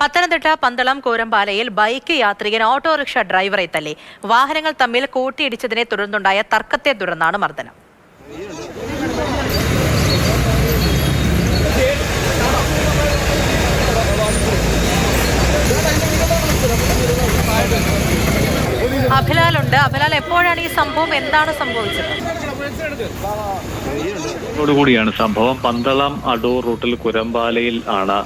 Pathanamthitta Pandalam കൂരമ്പാലയിൽ bike യാത്രികൻ autorickshaw ഡ്രൈവറെ തല്ലി. വാഹനങ്ങൾ തമ്മിൽ കൂട്ടിയിടിച്ചതിനെ തുടർന്നുണ്ടായ തർക്കത്തെ തുടർന്നാണ് മർദ്ദനം. അഭിലാലുണ്ട്. അഭിലാൽ, എപ്പോഴാണ് ഈ സംഭവം? എന്താണ് സംഭവിച്ചത്? ോടുകൂടിയാണ് സംഭവം. പന്തളം അടൂർ റൂട്ടിൽ കുരമ്പാലയിൽ ആണ്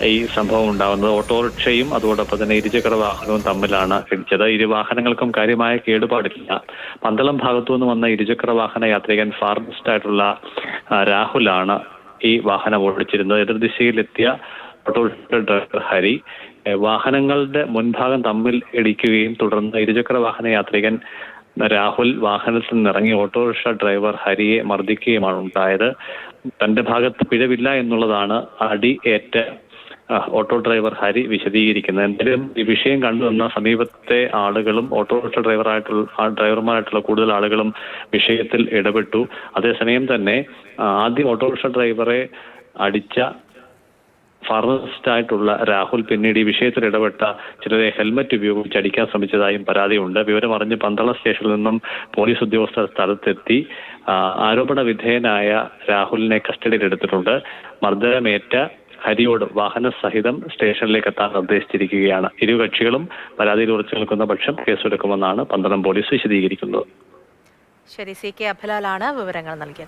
ഈ സംഭവം ഉണ്ടാകുന്നത്. ഓട്ടോറിക്ഷയും അതോടൊപ്പം തന്നെ ഇരുചക്ര വാഹനവും തമ്മിലാണ് ഇടിച്ചത്. ഇരു വാഹനങ്ങൾക്കും കാര്യമായ കേടുപാടില്ല. പന്തളം ഭാഗത്തു നിന്ന് വന്ന ഇരുചക്ര വാഹന യാത്രികൻ ഫാർമസിസ്റ്റ് ആയിട്ടുള്ള രാഹുലാണ് ഈ വാഹനം ഓടിച്ചിരുന്നത്. എതിർദിശയിലെത്തിയ ഓട്ടോറിക്ഷ ഡ്രൈവർ ഹരി വാഹനങ്ങളുടെ മുൻഭാഗം തമ്മിൽ ഇടിക്കുകയും തുടർന്ന് ഇരുചക്ര വാഹന യാത്രികൻ രാഹുൽ വാഹനത്തിൽ നിന്നിറങ്ങി ഓട്ടോറിക്ഷ ഡ്രൈവർ ഹരിയെ മർദ്ദിക്കുകയുമാണ് ഉണ്ടായത്. തന്റെ ഭാഗത്ത് പിഴവില്ല എന്നുള്ളതാണ് അടി ഏറ്റ ഓട്ടോ ഡ്രൈവർ ഹരി വിശദീകരിക്കുന്നത്. എന്തായാലും ഈ വിഷയം കണ്ടുവന്ന സമീപത്തെ ആളുകളും ഓട്ടോറിക്ഷ ഡ്രൈവർമാരായിട്ടുള്ള കൂടുതൽ ആളുകളും വിഷയത്തിൽ ഇടപെട്ടു. അതേസമയം തന്നെ ആദ്യം ഓട്ടോറിക്ഷ ഡ്രൈവറെ അടിച്ച ഫാർമസിസ്റ്റ് ആയിട്ടുള്ള രാഹുൽ പിന്നീട് ഈ വിഷയത്തിൽ ഇടപെട്ട ചിലരെ ഹെൽമറ്റ് ഉപയോഗിച്ച് അടിക്കാൻ ശ്രമിച്ചതായും പരാതിയുണ്ട്. വിവരമറിഞ്ഞ് പന്തളം സ്റ്റേഷനിൽ നിന്നും പോലീസ് ഉദ്യോഗസ്ഥർ സ്ഥലത്തെത്തി ആരോപണ വിധേയനായ രാഹുലിനെ കസ്റ്റഡിയിലെടുത്തിട്ടുണ്ട്. മർദ്ദനമേറ്റ ഹരിയോട് വാഹന സഹിതം സ്റ്റേഷനിലേക്ക് എത്താൻ നിർദ്ദേശിച്ചിരിക്കുകയാണ്. ഇരു കക്ഷികളും പരാതിയിൽ ഉറച്ചു നിൽക്കുന്ന പക്ഷം കേസെടുക്കുമെന്നാണ് പന്തളം പോലീസ് വിശദീകരിക്കുന്നത്. ശരി, CK അഭിലാലാണ് വിവരങ്ങൾ നൽകിയത്.